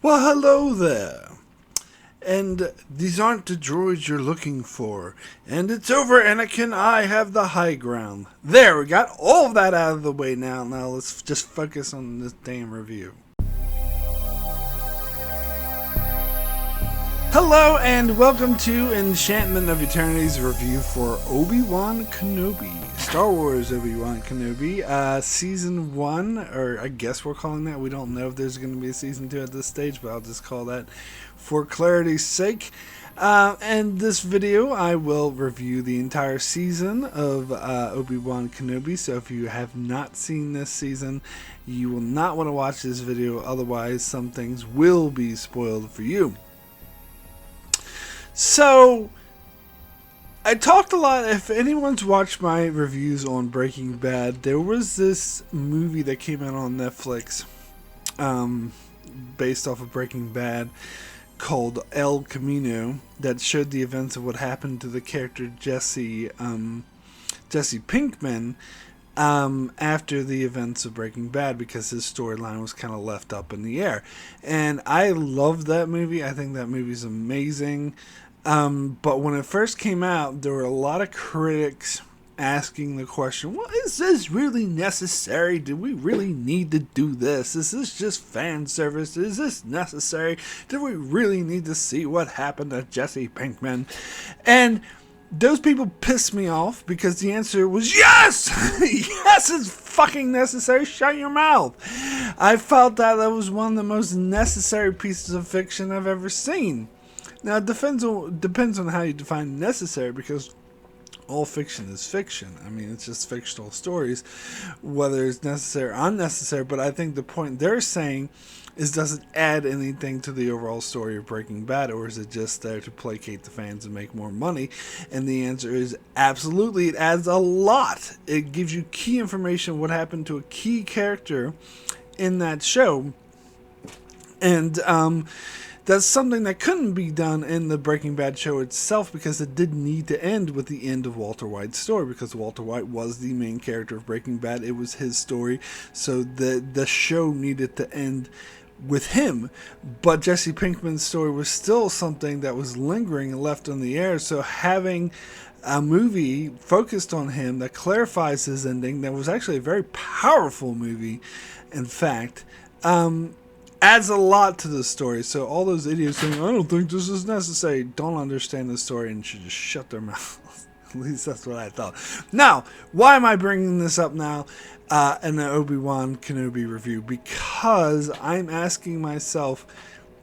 Well, hello there. And these aren't the droids you're looking for. And it's over, Anakin. I have the high ground. There, we got all of that out of the way now. Now let's just focus on this damn review. Hello and welcome to Enchantment of Eternity's review for Obi-Wan Kenobi. Star Wars Obi-Wan Kenobi, Season 1, or I guess we're calling that. We don't know if there's going to be a Season 2 at this stage, but I'll just call that for clarity's sake. In this video, I will review the entire season of Obi-Wan Kenobi, so if you have not seen this season, you will not want to watch this video, otherwise some things will be spoiled for you. So, I talked a lot. If anyone's watched my reviews on Breaking Bad, there was this movie that came out on Netflix based off of Breaking Bad called El Camino that showed the events of what happened to the character Jesse Pinkman after the events of Breaking Bad, because his storyline was kind of left up in the air. And I love that movie. I think that movie's amazing. But when it first came out, there were a lot of critics asking the question, well, is this really necessary? Do we really need to do this? Is this just fan service? Is this necessary? Do we really need to see what happened to Jesse Pinkman? And those people pissed me off because the answer was yes! Yes, it's fucking necessary. Shut your mouth. I felt that was one of the most necessary pieces of fiction I've ever seen. Now, it depends on how you define necessary, because all fiction is fiction. I mean, it's just fictional stories, whether it's necessary or unnecessary. But I think the point they're saying is, does it add anything to the overall story of Breaking Bad, or is it just there to placate the fans and make more money? And the answer is absolutely, it adds a lot. It gives you key information, what happened to a key character in that show. And that's something that couldn't be done in the Breaking Bad show itself, because it didn't need to end with the end of Walter White's story, because Walter White was the main character of Breaking Bad. It was his story, so the show needed to end with him. But Jesse Pinkman's story was still something that was lingering and left in the air, so having a movie focused on him that clarifies his ending, that was actually a very powerful movie, in fact, adds a lot to the story. So all those idiots saying, I don't think this is necessary, don't understand the story and should just shut their mouths. At least that's what I thought. Now, why am I bringing this up now in the Obi-Wan Kenobi review? Because I'm asking myself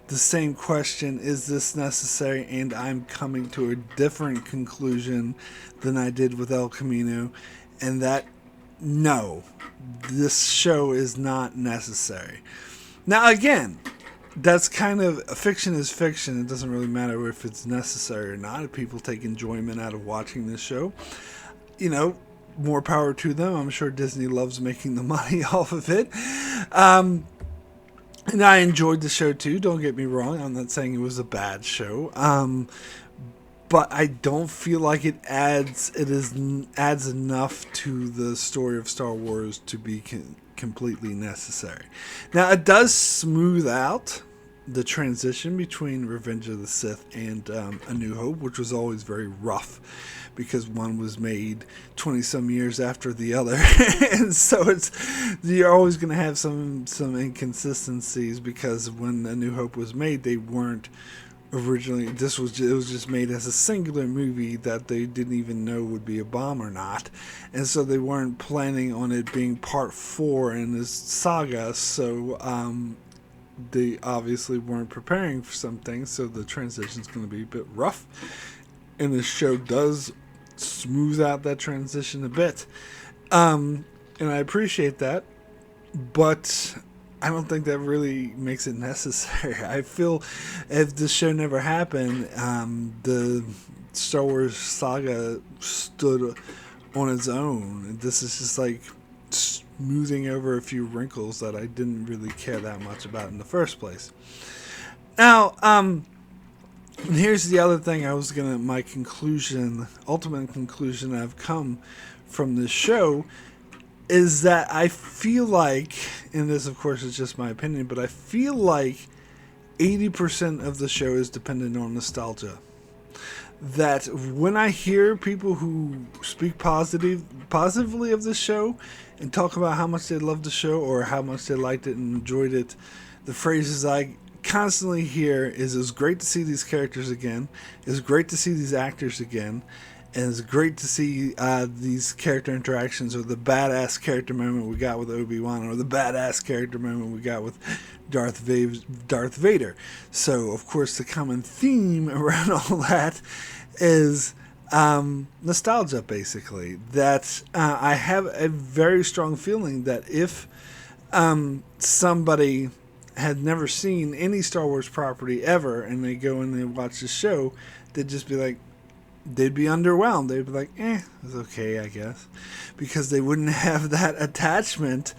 the same question, is this necessary? And I'm coming to a different conclusion than I did with El Camino, and that, no, this show is not necessary. Now, again, that's kind of, fiction is fiction. It doesn't really matter if it's necessary or not. If people take enjoyment out of watching this show, you know, more power to them. I'm sure Disney loves making the money off of it. And I enjoyed the show too, don't get me wrong. I'm not saying it was a bad show. But I don't feel like it adds enough to the story of Star Wars to be completely necessary. Now, it does smooth out the transition between Revenge of the Sith and A New Hope, which was always very rough, because one was made 20-some years after the other, and so you're always going to have some inconsistencies, because when A New Hope was made, they weren't originally, it was just made as a singular movie that they didn't even know would be a bomb or not, and so they weren't planning on it being part 4 in this saga, so they obviously weren't preparing for some things, so the transition's going to be a bit rough, and the show does smooth out that transition a bit, and I appreciate that, but I don't think that really makes it necessary. I feel if this show never happened, the Star Wars saga stood on its own. This is just like smoothing over a few wrinkles that I didn't really care that much about in the first place. Now, and here's the other thing my conclusion, ultimate conclusion I've come from this show, is that I feel like, and this of course is just my opinion, but I feel like 80% of the show is dependent on nostalgia. That when I hear people who speak positively of this show and talk about how much they loved the show or how much they liked it and enjoyed it, the phrases I constantly hear is, it was great to see these characters again, it was great to see these actors again, and it's great to see these character interactions, or the badass character moment we got with Obi-Wan, or the badass character moment we got with Darth Vader. So, of course, the common theme around all that is nostalgia, basically. That I have a very strong feeling that if somebody had never seen any Star Wars property ever, and they go and they watch the show, they'd just be like, they'd be underwhelmed. They'd be like, it's okay, I guess. Because they wouldn't have that attachment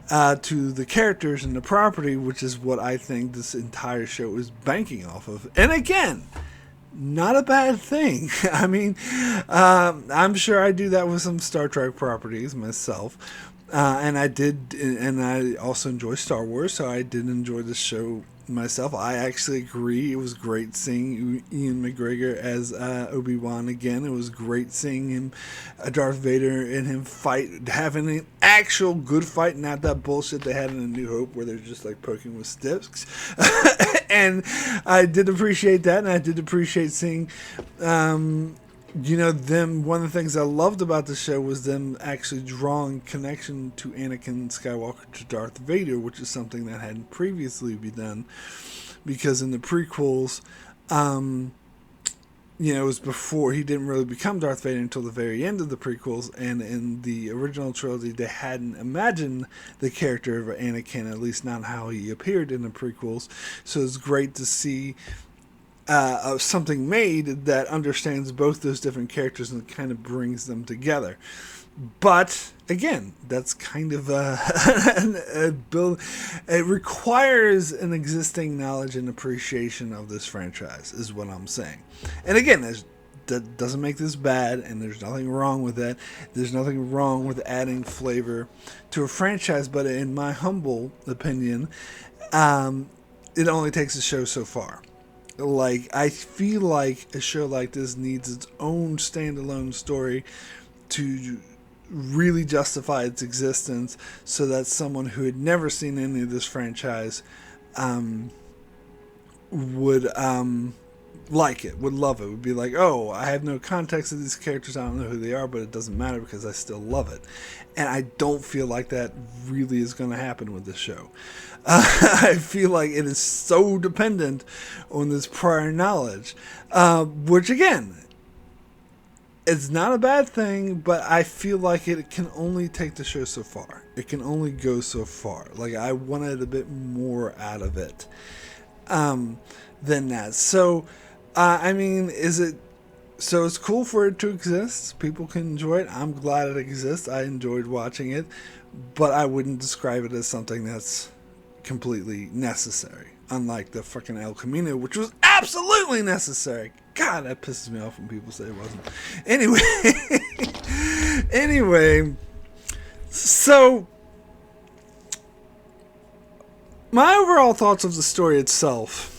to the characters and the property, which is what I think this entire show is banking off of. And again, not a bad thing. I mean, I'm sure I do that with some Star Trek properties myself. And I also enjoy Star Wars, so I did enjoy the show myself. I actually agree. It was great seeing Ian McGregor as Obi-Wan again. It was great seeing him, Darth Vader, and him fight, having an actual good fight, not that bullshit they had in A New Hope where they're just like poking with sticks. And I did appreciate that, and I did appreciate seeing them. One of the things I loved about the show was them actually drawing connection to Anakin Skywalker to Darth Vader, which is something that hadn't previously been done, because in the prequels, it was before he didn't really become Darth Vader until the very end of the prequels, and in the original trilogy, they hadn't imagined the character of Anakin, at least not how he appeared in the prequels. So it's great to see something made that understands both those different characters and kind of brings them together. But again, that's kind of a build. It requires an existing knowledge and appreciation of this franchise, is what I'm saying. And again, that doesn't make this bad, and there's nothing wrong with that. There's nothing wrong with adding flavor to a franchise, but in my humble opinion, it only takes a show so far. Like, I feel like a show like this needs its own standalone story to really justify its existence, so that someone who had never seen any of this franchise would like it, would love it, would be like, oh, I have no context of these characters, I don't know who they are, but it doesn't matter because I still love it. And I don't feel like that really is going to happen with this show. I feel like it is so dependent on this prior knowledge, which again, it's not a bad thing, but I feel like it can only take the show so far. It can only go so far. Like, I wanted a bit more out of it than that. So, so it's cool for it to exist. People can enjoy it. I'm glad it exists. I enjoyed watching it, but I wouldn't describe it as something that's completely necessary. Unlike the fucking El Camino, which was absolutely necessary. God, that pisses me off when people say it wasn't. Anyway, so my overall thoughts of the story itself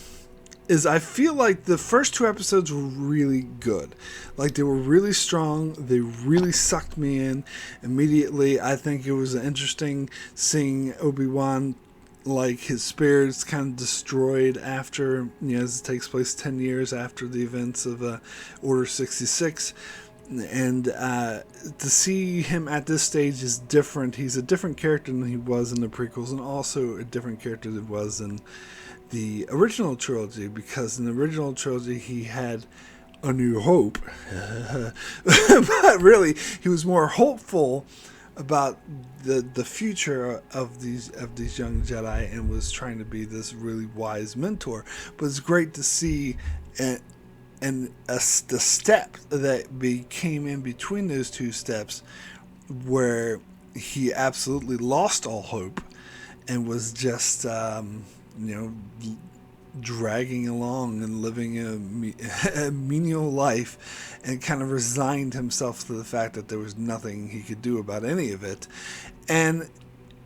is, I feel like the first 2 episodes were really good. Like, they were really strong. They really sucked me in immediately. I think it was interesting seeing Obi-Wan, like, his spirit's kind of destroyed after, as it takes place 10 years after the events of Order 66. And to see him at this stage is different. He's a different character than he was in the prequels, and also a different character than he was in the original trilogy, because in the original trilogy he had A New Hope. But really, he was more hopeful about the future of these young Jedi, and was trying to be this really wise mentor. But it's great to see the step that came in between those 2 steps, where he absolutely lost all hope and was just dragging along and living a menial life, and kind of resigned himself to the fact that there was nothing he could do about any of it. And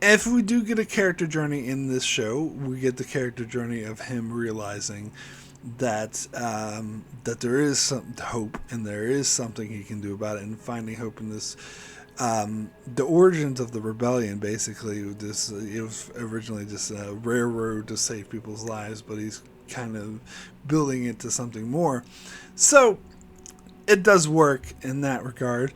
if we do get a character journey in this show, we get the character journey of him realizing that that there is some hope and there is something he can do about it, and finding hope in this. The origins of the rebellion, basically, this it was originally just a railroad to save people's lives, but he's kind of building it to something more. So it does work in that regard.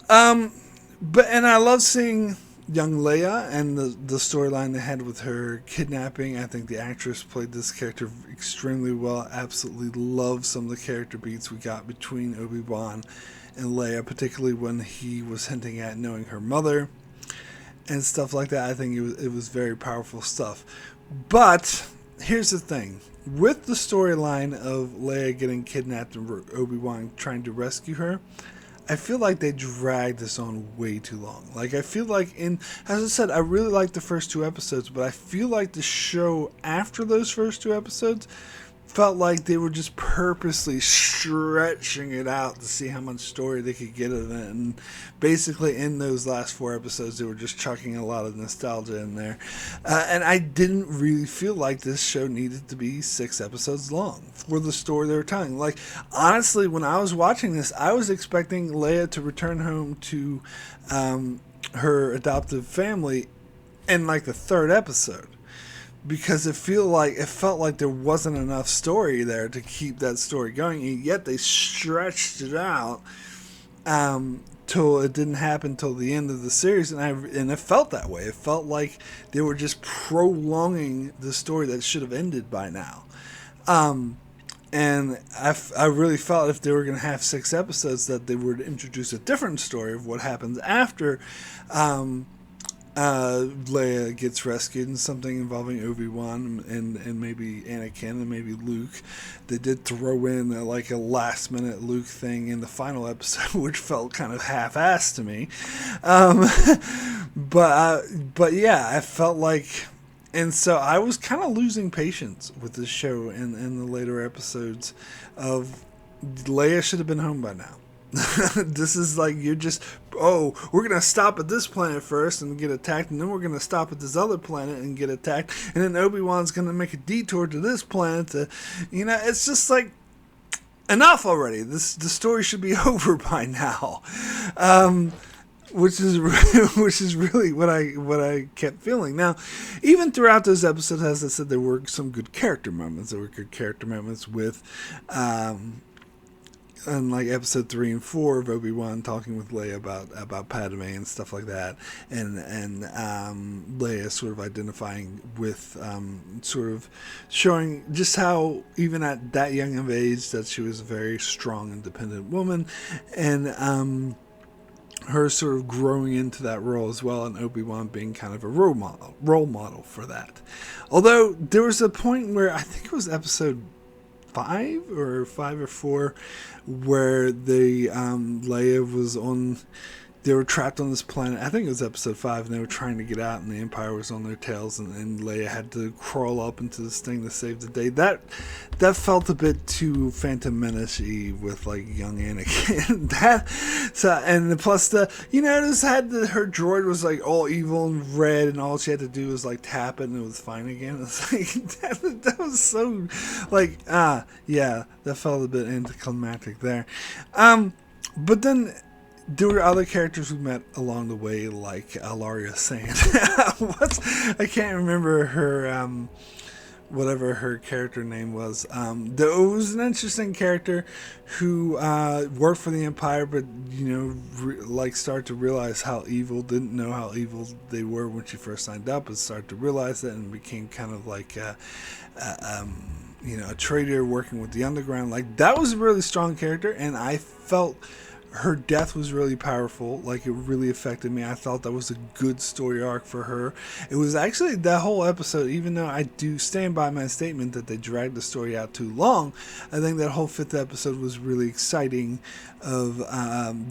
But I love seeing young Leia and the storyline they had with her kidnapping. I think the actress played this character extremely well. Absolutely love some of the character beats we got between Obi-Wan and Leia, particularly when he was hinting at knowing her mother and stuff like that. I think it was very powerful stuff. But here's the thing. With the storyline of Leia getting kidnapped and Obi-Wan trying to rescue her, I feel like they dragged this on way too long. Like, I feel like as I said, I really liked the first 2 episodes, but I feel like the show after those first 2 episodes felt like they were just purposely stretching it out to see how much story they could get of it. And basically in those last 4 episodes, they were just chucking a lot of nostalgia in there. And I didn't really feel like this show needed to be 6 episodes long for the story they were telling. Like, honestly, when I was watching this, I was expecting Leia to return home to her adoptive family in like the 3rd episode. Because it felt like there wasn't enough story there to keep that story going, and yet they stretched it out till it didn't happen till the end of the series, and it felt that way. It felt like they were just prolonging the story that should have ended by now. And I really felt if they were going to have 6 episodes, that they would introduce a different story of what happens after Leia gets rescued, and something involving Obi-Wan and maybe Anakin and maybe Luke. They did throw in a last minute Luke thing in the final episode, which felt kind of half-assed to me. But yeah, I felt like, and so I was kind of losing patience with this show in the later episodes of Leia should have been home by now. This is like, you're just, we're going to stop at this planet first and get attacked, and then we're going to stop at this other planet and get attacked, and then Obi-Wan's going to make a detour to this planet to, it's just like, enough already. The story should be over by now. Which is really what I kept feeling. Now, even throughout those episodes, as I said, there were some good character moments. There were good character moments with and like episode 3 and 4 of Obi-Wan talking with Leia about Padme and stuff like that, and Leia sort of identifying with sort of showing just how even at that young of age that she was a very strong, independent woman, and her sort of growing into that role as well, and Obi-Wan being kind of a role model for that. Although there was a point where I think it was episode 5 or 4 where Leia was on, they were trapped on this planet. I think it was episode 5, and they were trying to get out, and the Empire was on their tails, and Leia had to crawl up into this thing to save the day. That felt a bit too Phantom Menace-y with like young Anakin. And plus this had her droid was like all evil and red, and all she had to do was like tap it, and it was fine again. It's like that was so like yeah, that felt a bit anticlimactic there. But then there were other characters we met along the way, like Alaria Sand. I can't remember her, whatever her character name was. It was an interesting character who worked for the Empire, but started to realize how evil. Didn't know how evil they were when she first signed up, and started to realize that, and became kind of like a traitor working with the underground. Like, that was a really strong character, and I felt her death was really powerful. Like, it really affected me. I thought that was a good story arc for her. It was actually that whole episode, even though I do stand by my statement that they dragged the story out too long, I think that whole 5th episode was really exciting, of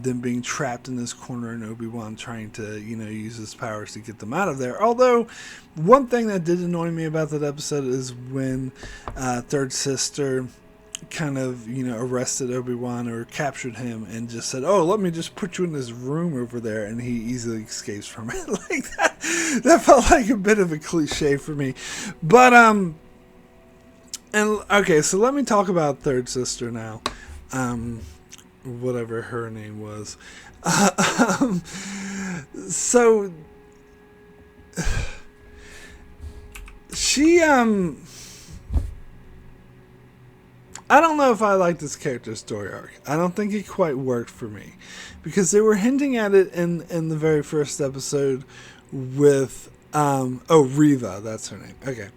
them being trapped in this corner and Obi-Wan trying to, use his powers to get them out of there. Although, one thing that did annoy me about that episode is when Third Sister kind of arrested Obi-Wan or captured him and just said, let me just put you in this room over there, and he easily escapes from it. Like, That felt like a bit of a cliche for me. But, and okay, so let me talk about Third Sister now. Whatever her name was. So, she, I don't know if I like this character's story arc. I don't think it quite worked for me. Because they were hinting at it in the very first episode with, Reva, that's her name. Okay.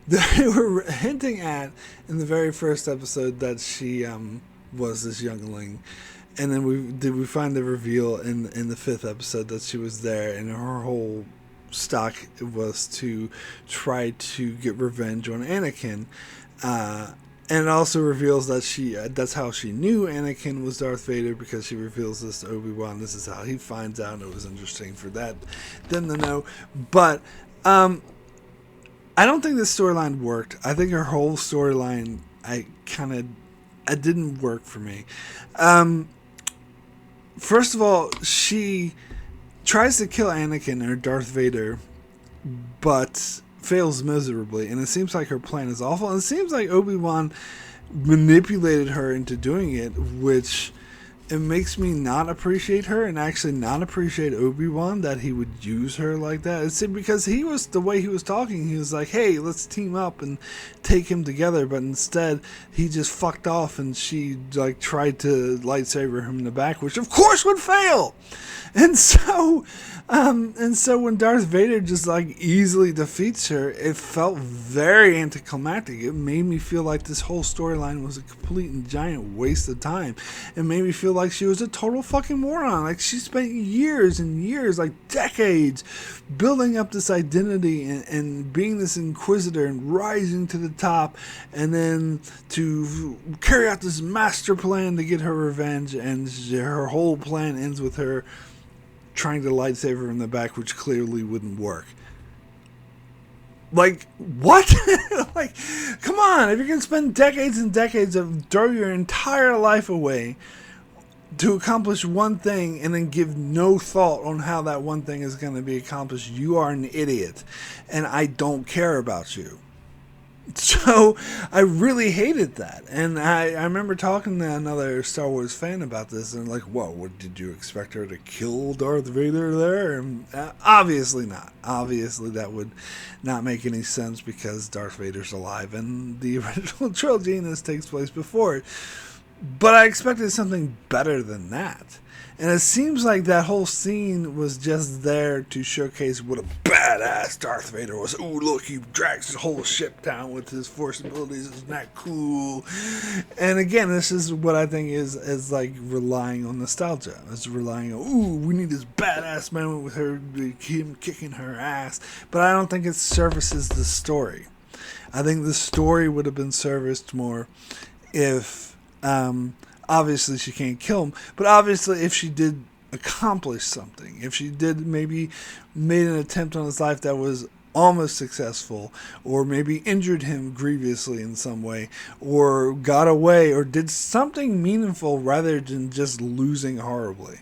They were hinting at in the very first episode that she, was this youngling. And then we find the reveal in the fifth episode that she was there, and her whole stock was to try to get revenge on Anakin. And it also reveals that that's how she knew Anakin was Darth Vader, because she reveals this to Obi-Wan. This is how he finds out, and it was interesting for them to know. But I don't think this storyline worked. I think her whole storyline, it didn't work for me. First of all, she tries to kill Anakin or Darth Vader, but fails miserably, and it seems like her plan is awful, and it seems like Obi-Wan manipulated her into doing it, which it makes me not appreciate her, and actually not appreciate Obi-Wan, that he would use her like that. It's because the way he was talking, he was like, hey, let's team up and take him together, but instead he just fucked off, and she tried to lightsaber him in the back, which of course would fail. And so when Darth Vader just easily defeats her, it felt very anticlimactic. It made me feel like this whole storyline was a complete and giant waste of time. It made me feel like she was a total fucking moron. Like, she spent years and years, decades, building up this identity and being this inquisitor and rising to the top, and then to carry out this master plan to get her revenge, and her whole plan ends with her trying to lightsaber in the back, which clearly wouldn't work. What? Come on, if you're going to spend decades and decades of throw your entire life away to accomplish one thing and then give no thought on how that one thing is going to be accomplished, you are an idiot, and I don't care about you. So I really hated that, and I remember talking to another Star Wars fan about this, and what did you expect her to kill Darth Vader there? And obviously not. Obviously that would not make any sense, because Darth Vader's alive in the original trilogy, and this takes place before it. But I expected something better than that. And it seems like that whole scene was just there to showcase what a badass Darth Vader was. Ooh, look, he drags his whole ship down with his force abilities. Isn't that cool? And again, this is what I think is relying on nostalgia. It's relying on, ooh, we need this badass moment with him kicking her ass. But I don't think it services the story. I think the story would have been serviced more if... obviously she can't kill him, but obviously if she did accomplish something, if she did maybe made an attempt on his life that was almost successful, or maybe injured him grievously in some way, or got away, or did something meaningful rather than just losing horribly.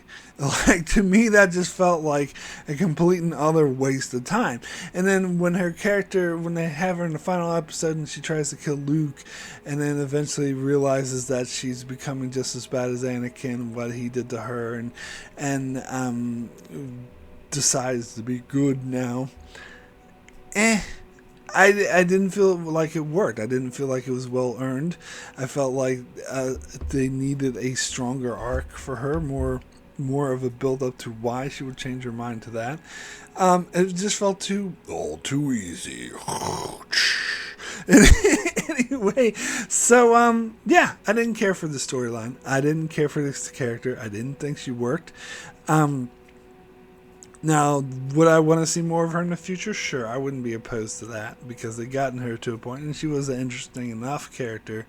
To me, that just felt like a complete and utter waste of time. And then when they have her in the final episode and she tries to kill Luke, and then eventually realizes that she's becoming just as bad as Anakin, what he did to her, and decides to be good now. I didn't feel like it worked. I didn't feel like it was well earned. I felt like they needed a stronger arc for her, more of a build up to why she would change her mind to that. It just felt too easy. Anyway, so I didn't care for the storyline. I didn't care for this character. I didn't think she worked. Now, would I want to see more of her in the future? Sure, I wouldn't be opposed to that, because they've gotten her to a point, and she was an interesting enough character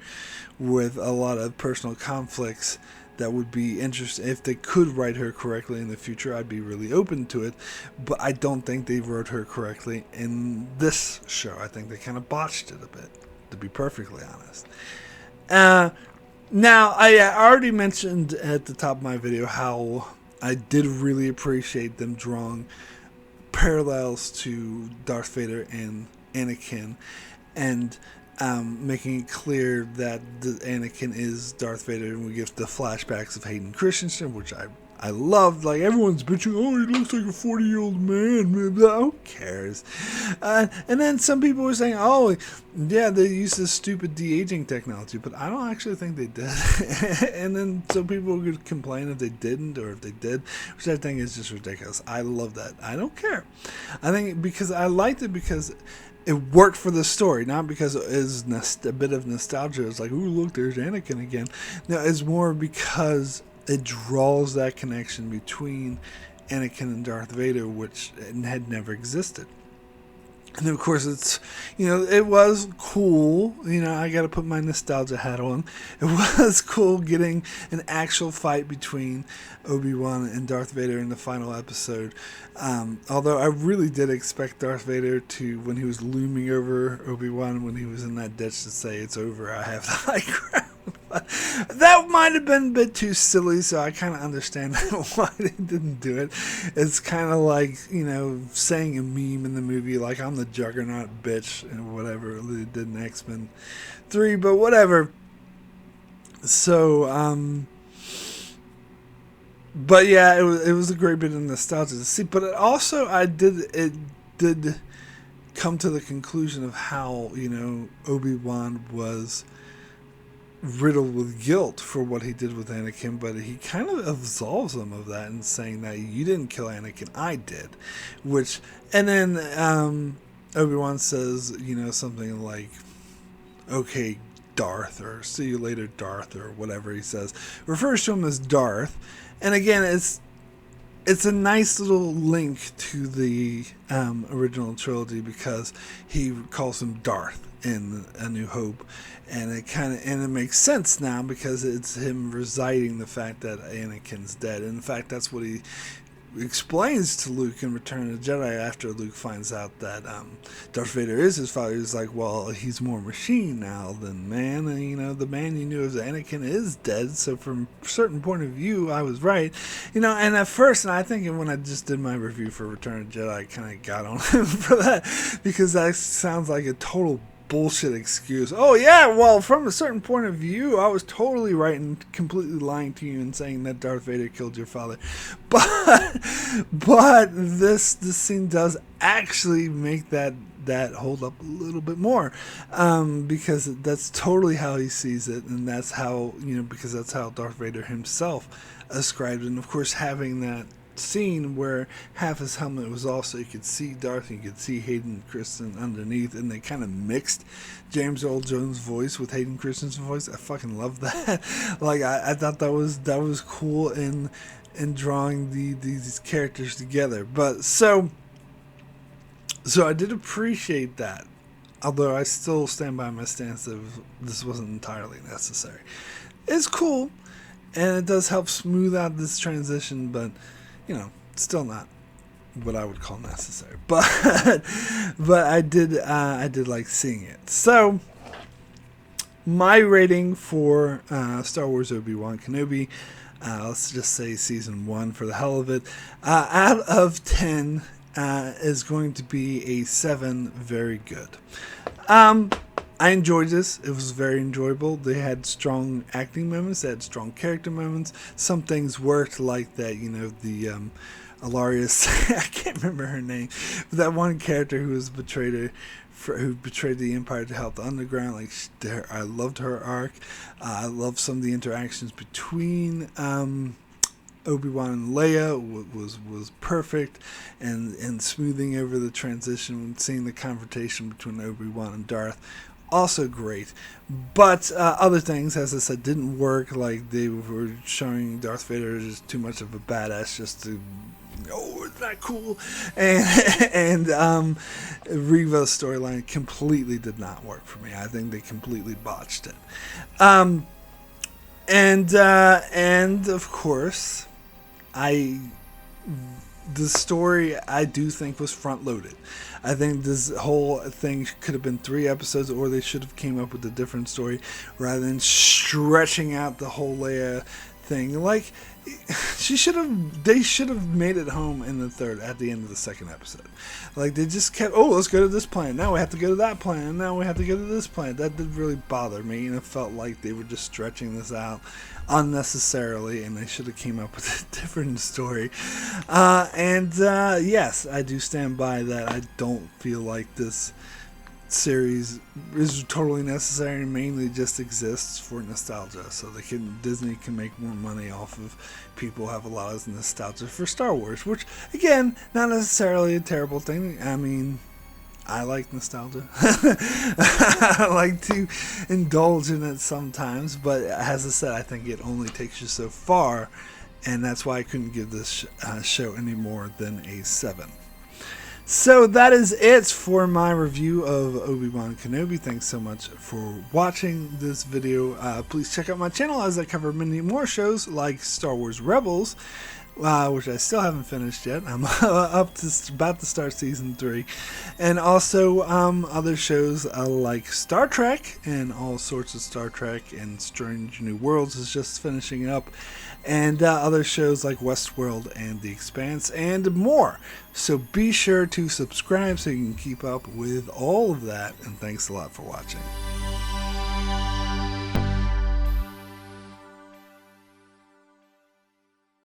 with a lot of personal conflicts that would be interesting. If they could write her correctly in the future, I'd be really open to it, but I don't think they wrote her correctly in this show. I think they kind of botched it a bit, to be perfectly honest. Now, I already mentioned at the top of my video how I did really appreciate them drawing parallels to Darth Vader and Anakin, and making it clear that the Anakin is Darth Vader, and we get the flashbacks of Hayden Christensen, which I loved. Like, everyone's bitching, oh, he looks like a 40-year-old man. Who cares? And then some people were saying, oh, yeah, they used this stupid de-aging technology, but I don't actually think they did. And then some people would complain if they didn't, or if they did, which I think is just ridiculous. I love that. I don't care. I think because I liked it because it worked for the story, not because it is a bit of nostalgia. It's like, ooh, look, there's Anakin again. No, it's more because it draws that connection between Anakin and Darth Vader, which had never existed. And of course, it's, it was cool. I got to put my nostalgia hat on. It was cool getting an actual fight between Obi-Wan and Darth Vader in the final episode. Although I really did expect Darth Vader to, when he was looming over Obi-Wan, when he was in that ditch, to say, "It's over, I have the high ground." But that might have been a bit too silly, so I kind of understand why they didn't do it. It's kind of like, saying a meme in the movie, like, I'm the Juggernaut, bitch, and whatever they did in X-Men 3, but whatever. So, but yeah, it was a great bit of nostalgia to see, but it did come to the conclusion of how, Obi-Wan was riddled with guilt for what he did with Anakin, but he kind of absolves him of that and saying that you didn't kill Anakin, I did. And then Obi-Wan says, something like, okay, Darth, or see you later, Darth, or whatever he says. Refers to him as Darth. And again, it's a nice little link to the original trilogy because he calls him Darth in A New Hope, and it makes sense now because it's him reciting the fact that Anakin's dead. In fact, that's what he explains to Luke in Return of the Jedi after Luke finds out that Darth Vader is his father. He's like, well, he's more machine now than man, and the man you knew as Anakin is dead, so from a certain point of view I was right. And at first, and I think when I just did my review for Return of the Jedi, I kind of got on him for that because that sounds like a total bullshit excuse. Oh yeah, well, from a certain point of view, I was totally right and completely lying to you and saying that Darth Vader killed your father. But this scene does actually make that hold up a little bit more, because that's totally how he sees it, and that's how because that's how Darth Vader himself ascribed it. And of course, having that scene where half his helmet was off so you could see Darth and you could see Hayden Christensen underneath, and they kind of mixed James Earl Jones' voice with Hayden Christensen's voice. I fucking love that. Like, I thought that was cool in drawing these characters together. But so I did appreciate that, although I still stand by my stance that this wasn't entirely necessary. It's cool, and it does help smooth out this transition, but still not what I would call necessary. But I did like seeing it. So my rating for Star Wars Obi-Wan Kenobi, let's just say season 1 for the hell of it, out of 10 is going to be a 7. Very good. I enjoyed this. It was very enjoyable. They had strong acting moments. They had strong character moments. Some things worked, like that, the Alarius, I can't remember her name, but that one character who was who betrayed the Empire to help the Underground. Like, I loved her arc. I loved some of the interactions between Obi-Wan and Leia was perfect, and smoothing over the transition, seeing the confrontation between Obi-Wan and Darth, also great. But other things, as I said, didn't work. Like, they were showing Darth Vader as too much of a badass just to, isn't that cool? And Reva's storyline completely did not work for me. I think they completely botched it. And of course, the story, I do think, was front loaded. I think this whole thing could have been 3 episodes, or they should have came up with a different story rather than stretching out the whole Leia thing. Like, they should have made it home in the third, at the end of the second episode. Like, they just kept, oh, let's go to this planet, now we have to go to that planet, now we have to go to this planet. That did really bother me, and it felt like they were just stretching this out unnecessarily, and they should have came up with a different story. Yes, I do stand by that. I don't feel like this series is totally necessary, and mainly just exists for nostalgia, so Disney can make more money off of people who have a lot of nostalgia for Star Wars, which, again, not necessarily a terrible thing. I mean, I like nostalgia. I like to indulge in it sometimes, but as I said, I think it only takes you so far, and that's why I couldn't give this show any more than a 7. So that is it for my review of Obi-Wan Kenobi. Thanks so much for watching this video. Please check out my channel as I cover many more shows like Star Wars Rebels, which I still haven't finished yet. I'm about to start season 3, and also other shows like Star Trek and all sorts of Star Trek, and Strange New Worlds is just finishing up, and other shows like Westworld and The Expanse and more. So be sure to subscribe so you can keep up with all of that, and thanks a lot for watching.